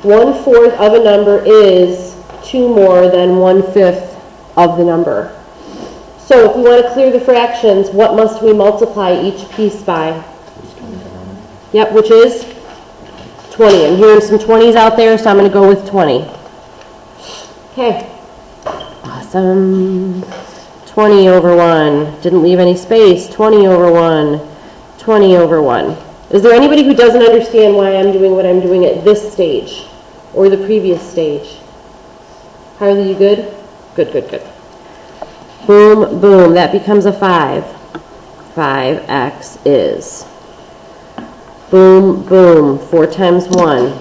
1/4 of a number is 2 more than 1/5 of the number. So if we want to clear the fractions, what must we multiply each piece by? Yep, which is 20. I'm hearing some 20s out there, so I'm going to go with 20. Okay. Awesome. 20 over 1. Didn't leave any space. 20 over 1. 20 over 1. Is there anybody who doesn't understand why I'm doing what I'm doing at this stage or the previous stage? Harley, you good? Good, good, good. Boom, boom. That becomes a 5. 5x is. Boom, boom. 4 times 1.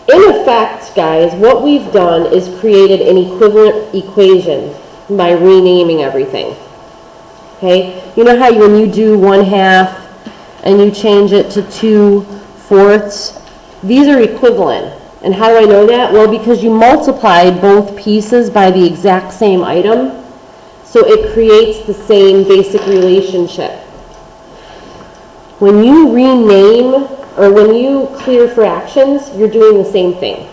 In effect, guys, what we've done is created an equivalent equation by renaming everything. Okay? You know how when you do 1/2 and you change it to 2/4? These are equivalent. And how do I know that? Well, because you multiplied both pieces by the exact same item, so it creates the same basic relationship. When you rename, or when you clear fractions, you're doing the same thing.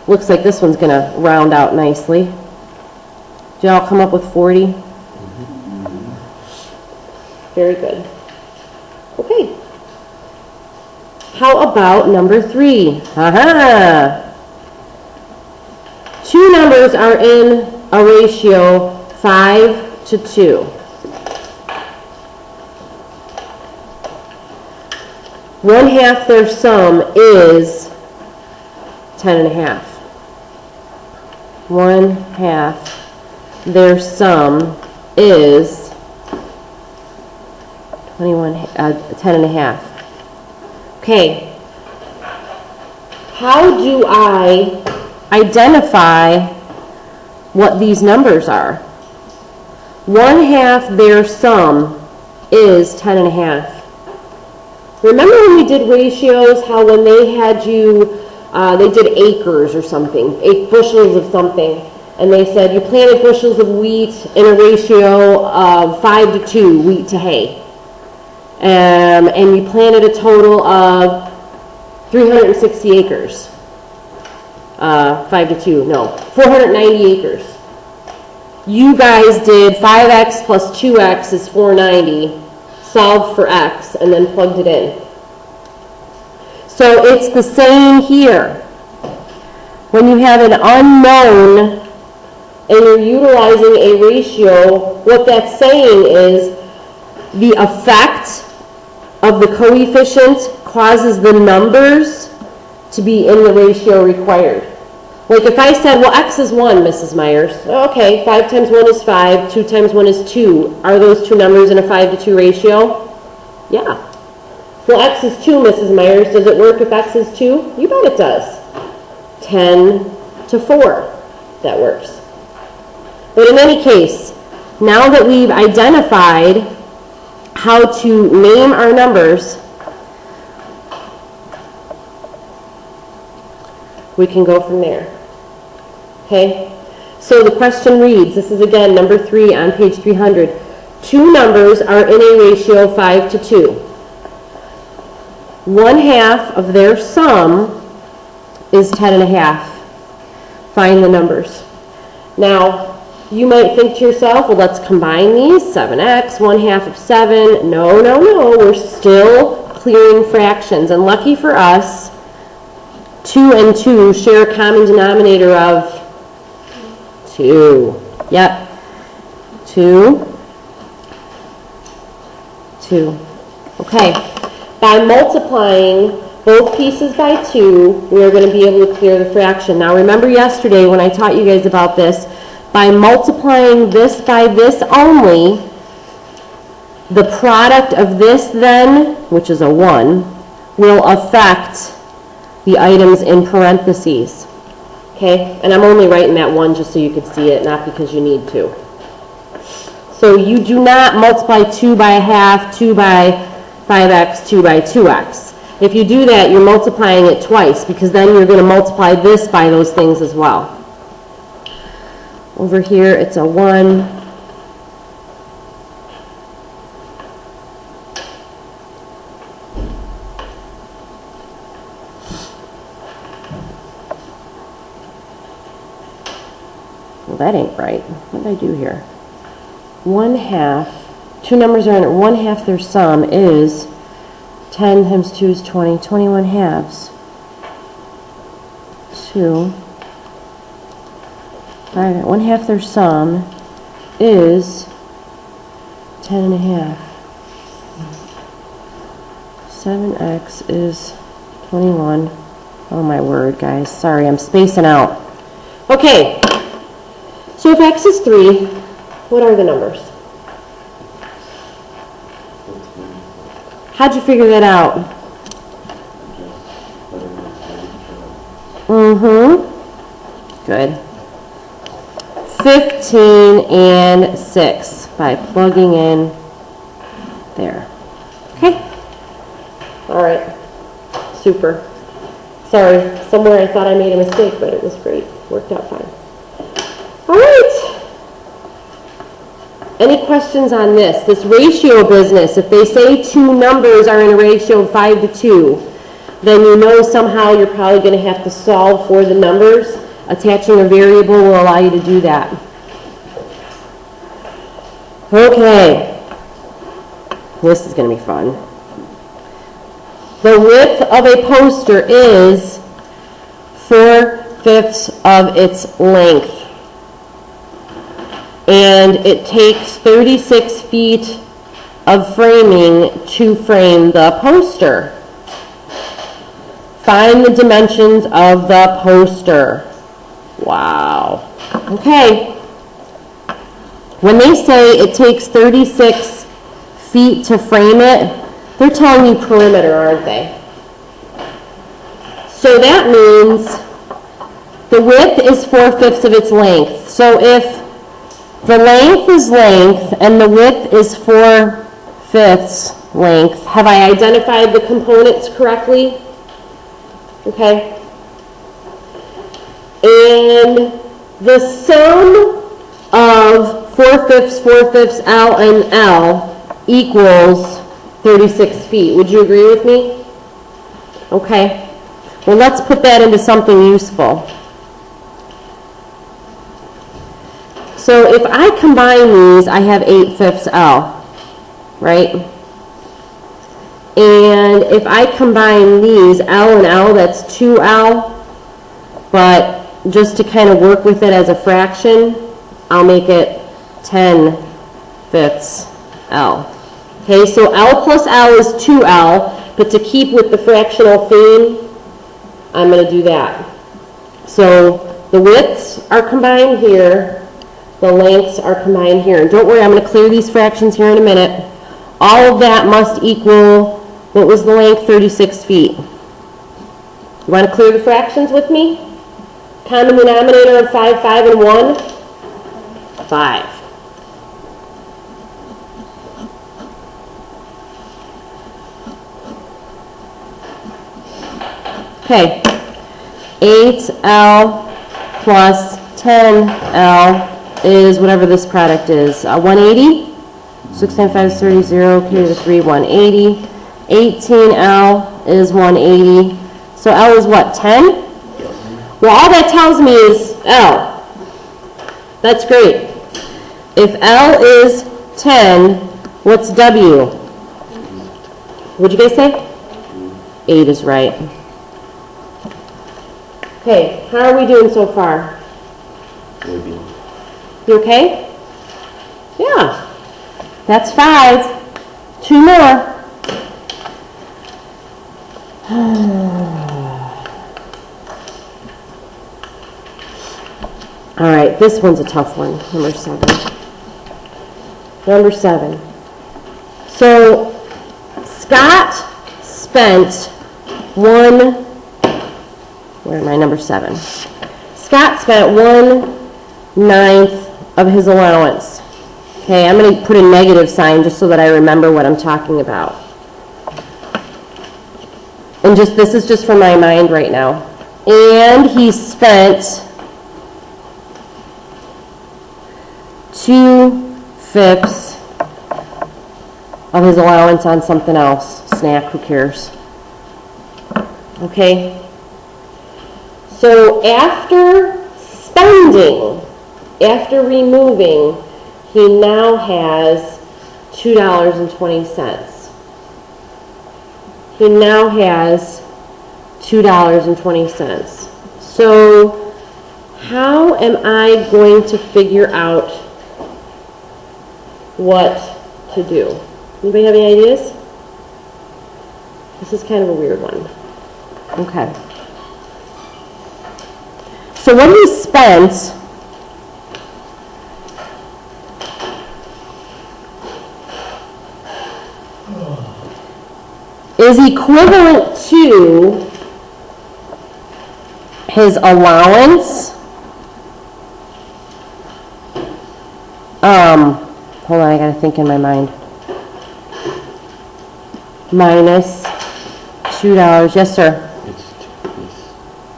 Looks like this one's going to round out nicely. Did y'all come up with 40? Very good. Okay. How about number 3? Aha! 2 numbers are in a ratio 5 to 2. 1/2 their sum is 10.5. 1/2 their sum is 10.5. Okay. How do I identify what these numbers are? 1/2 their sum is 10.5. Remember when we did ratios, how when they had you, they did acres or something, 8 bushels of something, and they said you planted bushels of wheat in a ratio of 5 to 2, wheat to hay. And you planted a total of 360 acres. 5 to 2, no, 490 acres. You guys did 5x plus 2x is 490. Solved for x, and then plugged it in. So it's the same here. When you have an unknown and you're utilizing a ratio, what that's saying is the effect of the coefficient causes the numbers to be in the ratio required. Like if I said, well, x is 1, Mrs. Myers. Okay, 5 times 1 is 5, 2 times 1 is 2. Are those 2 numbers in a 5 to 2 ratio? Yeah. Well, x is 2, Mrs. Myers. Does it work if x is 2? You bet it does. 10 to 4. That works. But in any case, now that we've identified how to name our numbers, we can go from there. Okay? So the question reads, this is again number 3 on page 300. 2 numbers are in a ratio 5 to 2. 1/2 of their sum is 10.5. Find the numbers. Now, you might think to yourself, well, let's combine these. 7x, 1/2 of 7. No, no, no. We're still clearing fractions. And lucky for us, 2 and 2 share a common denominator of 2. Yep. 2. 2. Okay. By multiplying both pieces by 2, we are going to be able to clear the fraction. Now remember yesterday when I taught you guys about this, by multiplying this by this only, the product of this then, which is a 1, will affect the items in parentheses. Okay? And I'm only writing that 1 just so you can see it, not because you need to. So you do not multiply 2 by 1/2, 2 by 5x, 2 by 2x. If you do that, you're multiplying it twice, because then you're going to multiply this by those things as well. Over here, it's a 1. Well, that ain't right. What did I do here? 1/2. Two numbers are in it. 1/2 their sum is 10 times 2 is 20. 21 halves. 2. All right, 1/2 their sum is 10.5. 7x is 21. Oh my word, guys. Sorry, I'm spacing out. Okay, so if x is 3, what are the numbers? How'd you figure that out? Good. 15 and 6 by plugging in there. Okay? All right. Super. Sorry, somewhere I thought I made a mistake, but it was great. Worked out fine. All right. Any questions on this ratio business? If they say two numbers are in a ratio of 5 to 2, then you know somehow you're probably going to have to solve for the numbers. Attaching a variable will allow you to do that. Okay. This is going to be fun. The width of a poster is 4/5 of its length. And it takes 36 feet of framing to frame the poster. Find the dimensions of the poster. Wow. Okay. When they say it takes 36 feet to frame it, they're telling you perimeter, aren't they? So that means the width is 4/5 of its length. So if the length is length and the width is 4/5 length, have I identified the components correctly? Okay. And the sum of 4/5 L and L equals 36 feet. Would you agree with me? Okay. Well, let's put that into something useful. So if I combine these, I have 8/5 L, right? And if I combine these, L and L, that's 2L, but just to kind of work with it as a fraction, I'll make it 10/5 L. Okay, so L plus L is 2L, but to keep with the fractional theme, I'm going to do that. So the widths are combined here, the lengths are combined here. And don't worry, I'm going to clear these fractions here in a minute. All of that must equal, what was the length? 36 feet. You want to clear the fractions with me? Common denominator of 5, 5, and 1? 5. Okay, 8L plus 10L is whatever this product is. 180? 6 times 5 is 30, 0, carry the 3, 180. 18L is 180. So L is what, 10? Well, all that tells me is L. That's great. If L is 10, what's W? What'd you guys say? 8 is right. Okay, how are we doing so far? Maybe. You okay? Yeah. That's 5. 2 more. All right, this one's a tough one, number 7. Number 7. So, Scott spent where am I, number 7? Scott spent 1/9 of his allowance. Okay, I'm going to put a negative sign just so that I remember what I'm talking about. And this is just for my mind right now. And he spent 2/5 of his allowance on something else. Snack, who cares? Okay. So after spending after removing, he now has $2.20. He now has $2.20. So how am I going to figure out what to do? Anybody have any ideas? This is kind of a weird one. Okay. So what he spent is equivalent to his allowance. Hold on, I gotta think in my mind. Minus $2. Yes, sir. It's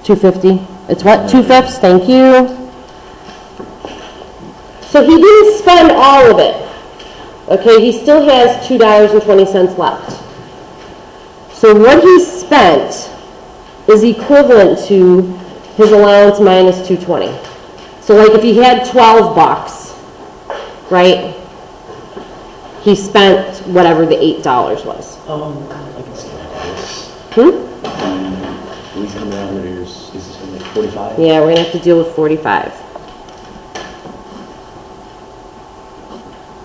$2.50. It's what? 2/5. Thank you. So he didn't spend all of it. Okay, he still has $2.20 left. So what he spent is equivalent to his allowance minus $2.20. So like if he had $12, right? He spent whatever the $8 was. I can see that. Least common denominator is this going to be 45? Yeah, we're going to have to deal with 45.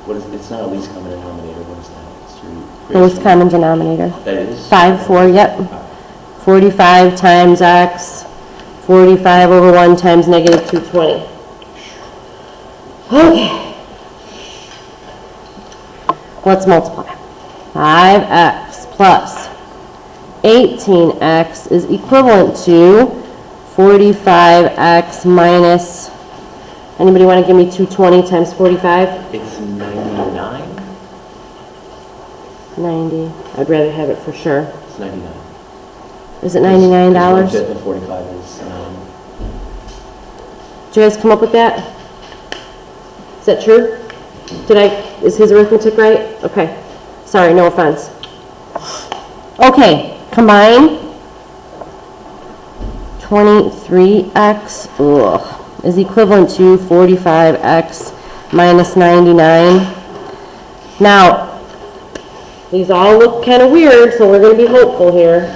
What is it? It's not a least common denominator. What is that? It's your Lowest common denominator. That is? 5, 4, yep. 45 times x, 45 over 1 times negative 220. Okay. Let's multiply. 5x plus 18x is equivalent to 45x minus, anybody want to give me 220 times 45? It's 99? 90. I'd rather have it for sure. It's 99. Is it $99? 1/5 of 45 is... Did you guys come up with that? Is that true? Is his arithmetic right? Okay. Sorry, no offense. Okay, combine 23x is equivalent to 45x minus 99. Now, these all look kind of weird, so we're going to be hopeful here.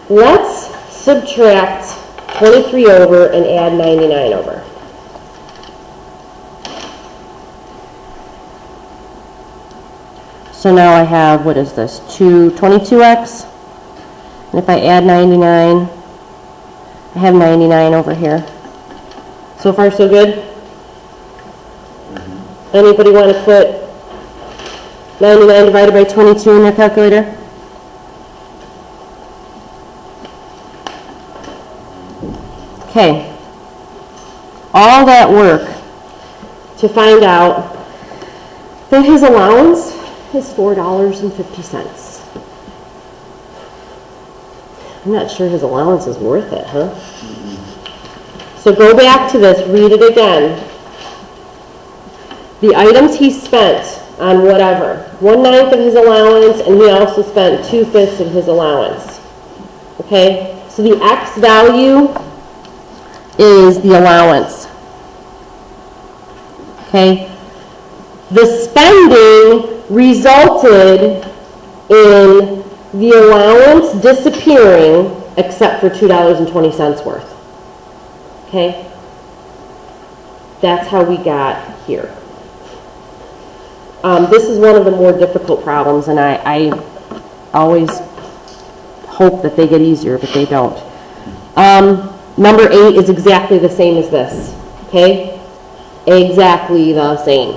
Let's subtract 23 over and add 99 over. So now I have, what is this, 22x? And if I add 99, I have 99 over here. So far, so good? Anybody want to put 99 divided by 22 in their calculator? Okay. All that work to find out that his allowance is $4.50. I'm not sure his allowance is worth it, huh? So go back to this, read it again. The items he spent on whatever, 1/9 of his allowance, and he also spent 2/5 of his allowance. Okay? So the X value is the allowance. Okay? The spending resulted in the allowance disappearing except for $2.20 worth. Okay? That's how we got here. This is one of the more difficult problems, and I always hope that they get easier, but they don't. Number 8 is exactly the same as this. Okay? Exactly the same.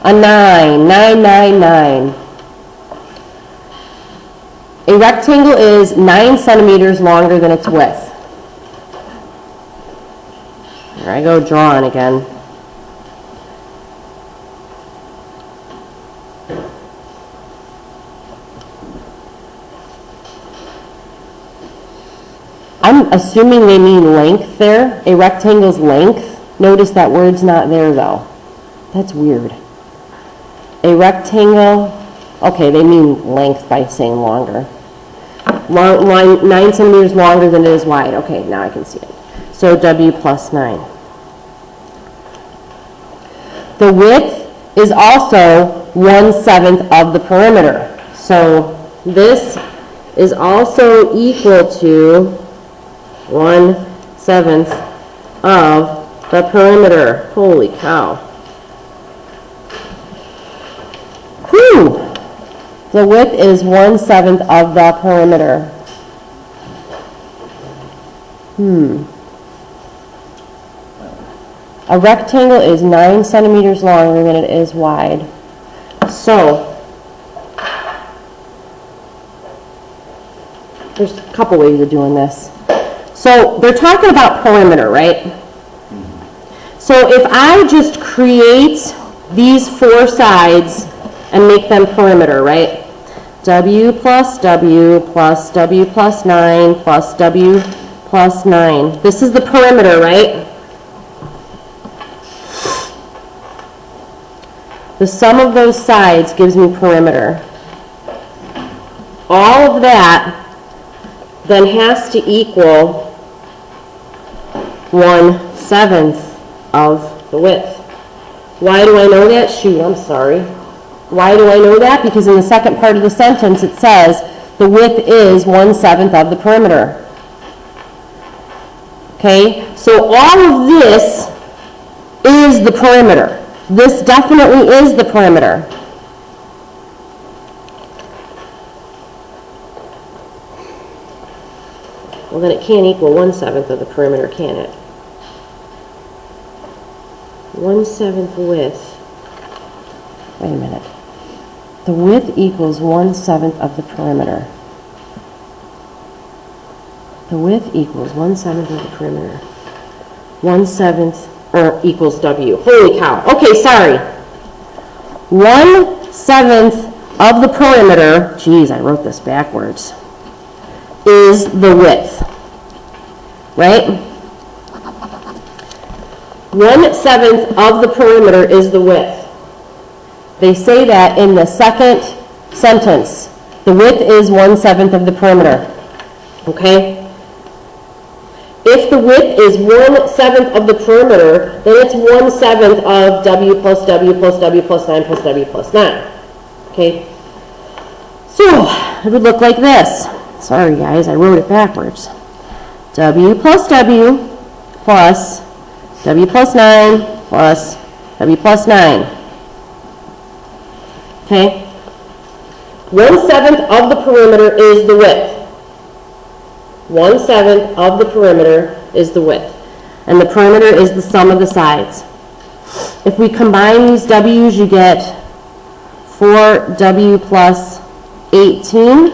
A 9, 9, 9, 9. A rectangle is 9 centimeters longer than its width. Here I go drawing again. I'm assuming they mean length there. A rectangle's length. Notice that word's not there though. That's weird. A rectangle, okay, they mean length by saying longer. 9 centimeters longer than it is wide. Okay, now I can see it. So W plus 9. the width is also 1/7 of the perimeter. So this is also equal to 1/7 of the perimeter. Holy cow. Whew. The width is 1/7 of the perimeter. A rectangle is 9 centimeters longer than it is wide. So, there's a couple ways of doing this. So, they're talking about perimeter, right? So, if I just create these four sides and make them perimeter, right? W plus W plus W plus 9 plus W plus 9. This is the perimeter, right? The sum of those sides gives me perimeter. All of that then has to equal 1/7 of the width. Why do I know that? Shoot, I'm sorry. Why do I know that? Because in the second part of the sentence it says the width is 1/7 of the perimeter. Okay, so all of this is the perimeter. This definitely is the perimeter. Well, then it can't equal 1/7 of the perimeter, can it? 1/7 width. Wait a minute. The width equals 1/7 of the perimeter. The width equals 1/7 of the perimeter. 1/7 equals W. Holy cow. Okay, sorry. 1/7 of the perimeter, geez, I wrote this backwards, is the width. Right? 1/7 of the perimeter is the width. They say that in the second sentence. The width is 1/7 of the perimeter. Okay? If the width is 1/7 of the perimeter, then it's 1/7 of W plus W plus W plus 9 plus W plus 9. Okay? So, it would look like this. Sorry guys, I wrote it backwards. W plus W plus W plus 9 plus W plus 9. Okay? 1/7 of the perimeter is the width. 1/7 of the perimeter is the width. And the perimeter is the sum of the sides. If we combine these W's, you get 4W plus 18.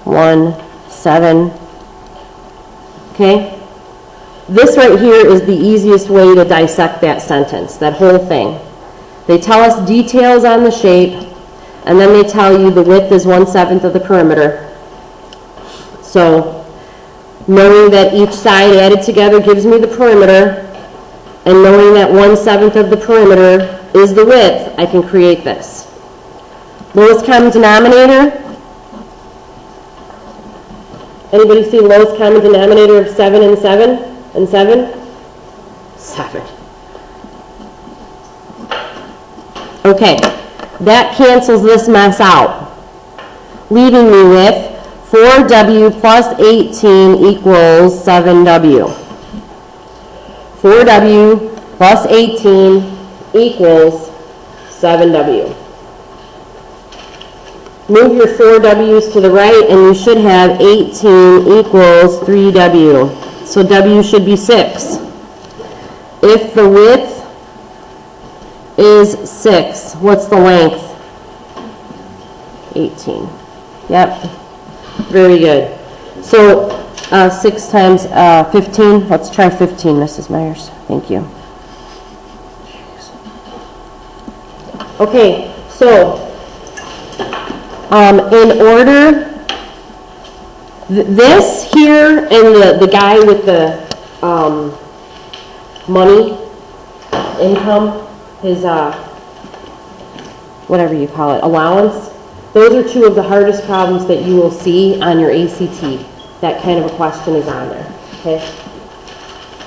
1/7. Okay? This right here is the easiest way to dissect that sentence, that whole thing. They tell us details on the shape, and then they tell you the width is 1/7 of the perimeter. So, knowing that each side added together gives me the perimeter, and knowing that 1/7 of the perimeter is the width, I can create this. Lowest common denominator. Anybody see lowest common denominator of 7 and 7? And 7? 7. Okay, that cancels this mess out, leaving me with 4W plus 18 equals 7W. 4W plus 18 equals 7W. Move your 4W's to the right and you should have 18 equals 3W. So W should be 6. If the width is 6, what's the length? 18. Yep. Very good. So 6 times 15. Let's try 15, Mrs. Myers. Thank you. Okay, so in order, this here and the guy with the money, income, his, whatever you call it, allowance, those are two of the hardest problems that you will see on your ACT. That kind of a question is on there, okay?